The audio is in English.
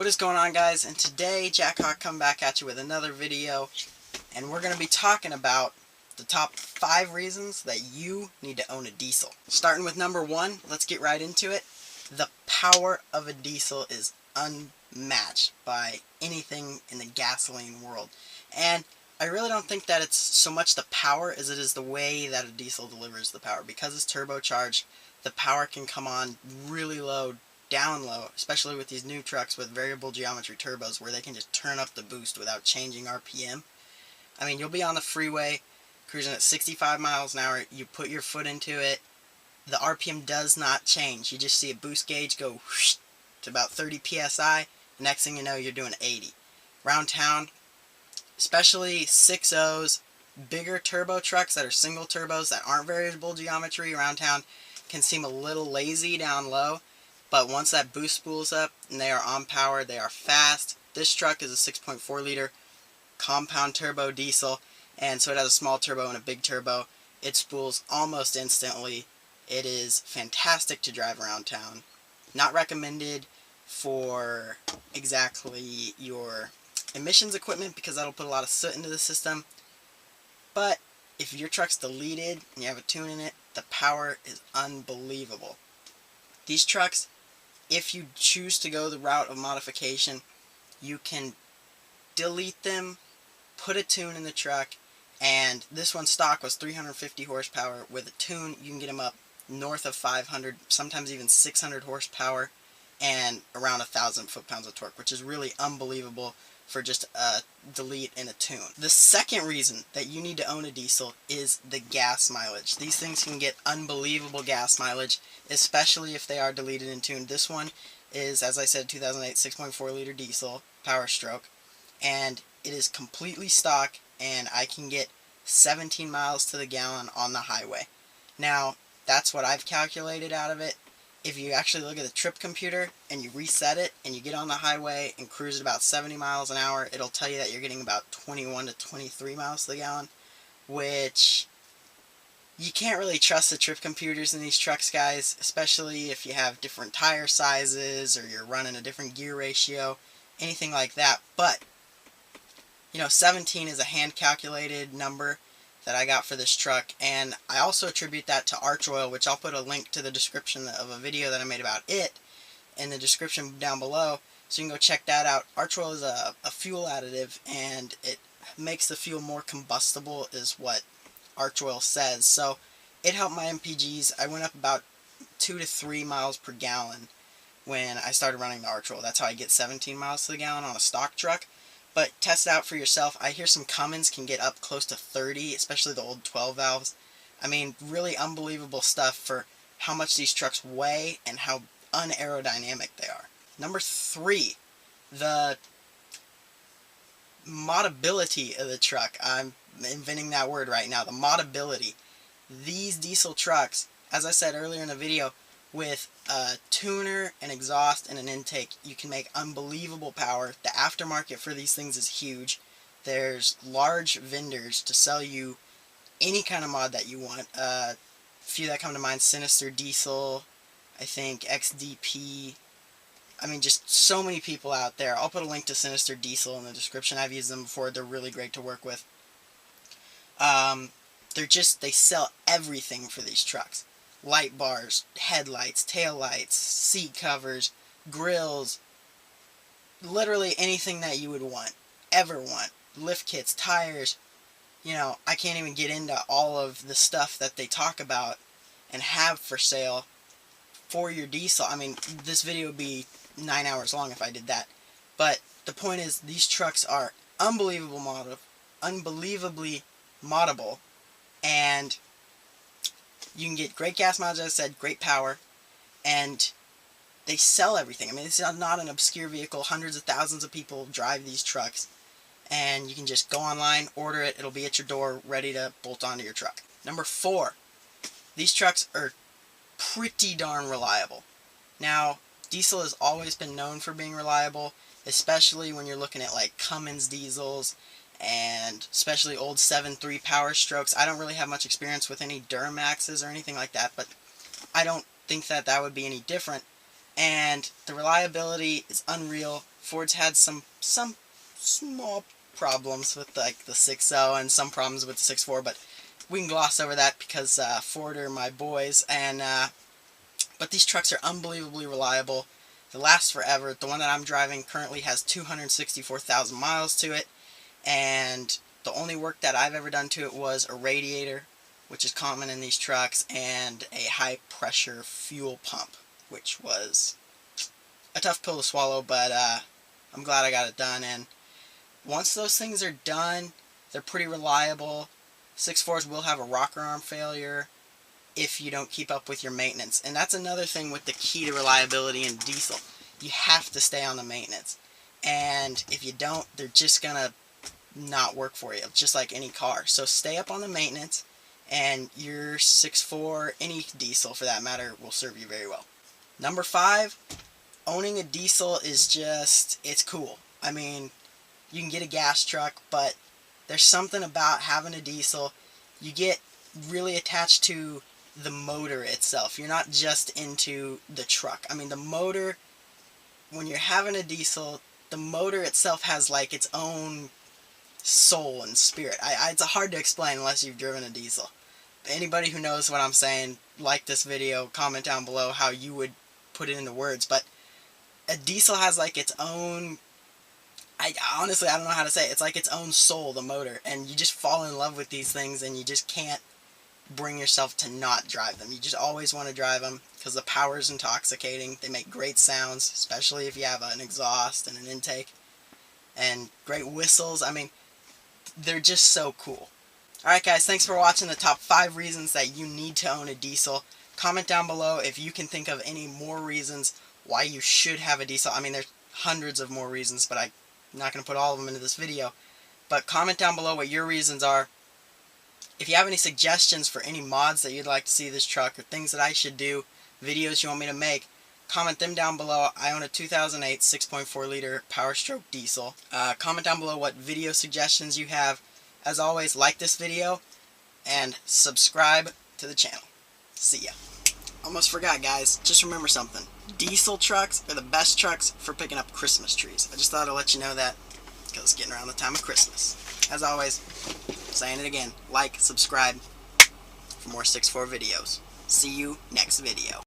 What is going on, guys? And today Jackhawk come back at you with another video, and we're going to be talking about the top 5 reasons that you need to own a diesel. Starting with number 1, let's get right into it. The power of a diesel is unmatched by anything in the gasoline world, and I really don't think that it's so much the power as it is the way that a diesel delivers the power. Because it's turbocharged, the power can come on really low, down low, especially with these new trucks with variable geometry turbos where they can just turn up the boost without changing RPM. I mean, you'll be on the freeway cruising at 65 miles an hour, you put your foot into it, the RPM does not change. You just see a boost gauge go whoosh to about 30 psi. The next thing you know, you're doing 80. Around town, especially 6.0s, bigger turbo trucks that are single turbos that aren't variable geometry around town can seem a little lazy down low, but once that boost spools up and they are on power, they are fast. This truck is a 6.4 liter compound turbo diesel, and so it has a small turbo and a big turbo. It spools almost instantly. It is fantastic to drive around town. Not recommended for exactly your emissions equipment because that'll put a lot of soot into the system, but if your truck's deleted and you have a tune in it, the power is unbelievable. These trucks, if you choose to go the route of modification, you can delete them, put a tune in the truck, and this one stock was 350 horsepower. With a tune, you can get them up north of 500, sometimes even 600 horsepower, and around 1,000 foot-pounds of torque, which is really unbelievable for just a delete and a tune. The second reason that you need to own a diesel is the gas mileage. These things can get unbelievable gas mileage, especially if they are deleted and tuned. This one is, as I said, 2008 6.4 liter diesel, Power Stroke, and it is completely stock, and I can get 17 miles to the gallon on the highway. Now, that's what I've calculated out of it. If you actually look at the trip computer and you reset it and you get on the highway and cruise at about 70 miles an hour, it'll tell you that you're getting about 21 to 23 miles to the gallon, which you can't really trust the trip computers in these trucks, guys, especially if you have different tire sizes or you're running a different gear ratio, anything like that. But, 17 is a hand-calculated number that I got for this truck, and I also attribute that to Archery, which I'll put a link to the description of a video that I made about it in the description down below, so you can go check that out. Archery is a fuel additive, and it makes the fuel more combustible, is what Archery says. So it helped my MPGs. I went up about 2 to 3 miles per gallon when I started running the Archery. That's how I get 17 miles to the gallon on a stock truck. But test it out for yourself. I hear some Cummins can get up close to 30, especially the old 12 valves. I mean, really unbelievable stuff for how much these trucks weigh and how unaerodynamic they are. Number 3, the modability of the truck. I'm inventing that word right now, the modability. These diesel trucks, as I said earlier in the video, with a tuner, an exhaust, and an intake, you can make unbelievable power. The aftermarket for these things is huge. There's large vendors to sell you any kind of mod that you want. A few that come to mind: Sinister Diesel, I think XDP. I mean, just so many people out there. I'll put a link to Sinister Diesel in the description. I've used them before. They're really great to work with. They sell everything for these trucks. Light bars, headlights, taillights, seat covers, grills, literally anything that you would ever want. Lift kits, tires, I can't even get into all of the stuff that they talk about and have for sale for your diesel. I mean, this video would be 9 hours long if I did that. But the point is, these trucks are unbelievably moddable, and you can get great gas mileage, as I said, great power, and they sell everything. I mean, this is not an obscure vehicle. Hundreds of thousands of people drive these trucks, and you can just go online, order it, it'll be at your door, ready to bolt onto your truck. Number 4, these trucks are pretty darn reliable. Now, diesel has always been known for being reliable, especially when you're looking at like Cummins diesels, and especially old 7.3 Power Strokes. I don't really have much experience with any Duramaxes or anything like that, but I don't think that would be any different. And the reliability is unreal. Ford's had some small problems with like the 6.0 and some problems with the 6.4, but we can gloss over that because Ford are my boys. And but these trucks are unbelievably reliable. They last forever. The one that I'm driving currently has 264,000 miles to it, and the only work that I've ever done to it was a radiator, which is common in these trucks, and a high pressure fuel pump, which was a tough pill to swallow, but I'm glad I got it done. And once those things are done, they're pretty reliable. 6.4s will have a rocker arm failure if you don't keep up with your maintenance. And that's another thing with the key to reliability in diesel. You have to stay on the maintenance. And if you don't, they're just going to not work for you, just like any car. So stay up on the maintenance, and your 6.4, any diesel for that matter, will serve you very well. Number 5, owning a diesel is just, it's cool. I mean, you can get a gas truck, but there's something about having a diesel. You get really attached to the motor itself. You're not just into the truck. I mean, the motor, when you're having a diesel, the motor itself has like its own soul and spirit. It's hard to explain unless you've driven a diesel. Anybody who knows what I'm saying, like this video, comment down below how you would put it into words. But a diesel has like its own, honestly, I don't know how to say it. It's like its own soul, the motor, and you just fall in love with these things, and you just can't bring yourself to not drive them. You just always want to drive them because the power is intoxicating. They make great sounds, especially if you have an exhaust and an intake, and great whistles. I mean, they're just so cool. Alright guys, thanks for watching the top 5 reasons that you need to own a diesel. Comment down below if you can think of any more reasons why you should have a diesel. I mean, there's hundreds of more reasons, but I'm not going to put all of them into this video. But comment down below what your reasons are. If you have any suggestions for any mods that you'd like to see this truck, or things that I should do, videos you want me to make, comment them down below. I own a 2008 6.4 liter Power Stroke diesel. Comment down below what video suggestions you have. As always, like this video and subscribe to the channel. See ya. Almost forgot, guys. Just remember something. Diesel trucks are the best trucks for picking up Christmas trees. I just thought I'd let you know that because it's getting around the time of Christmas. As always, saying it again, like, subscribe for more 6.4 videos. See you next video.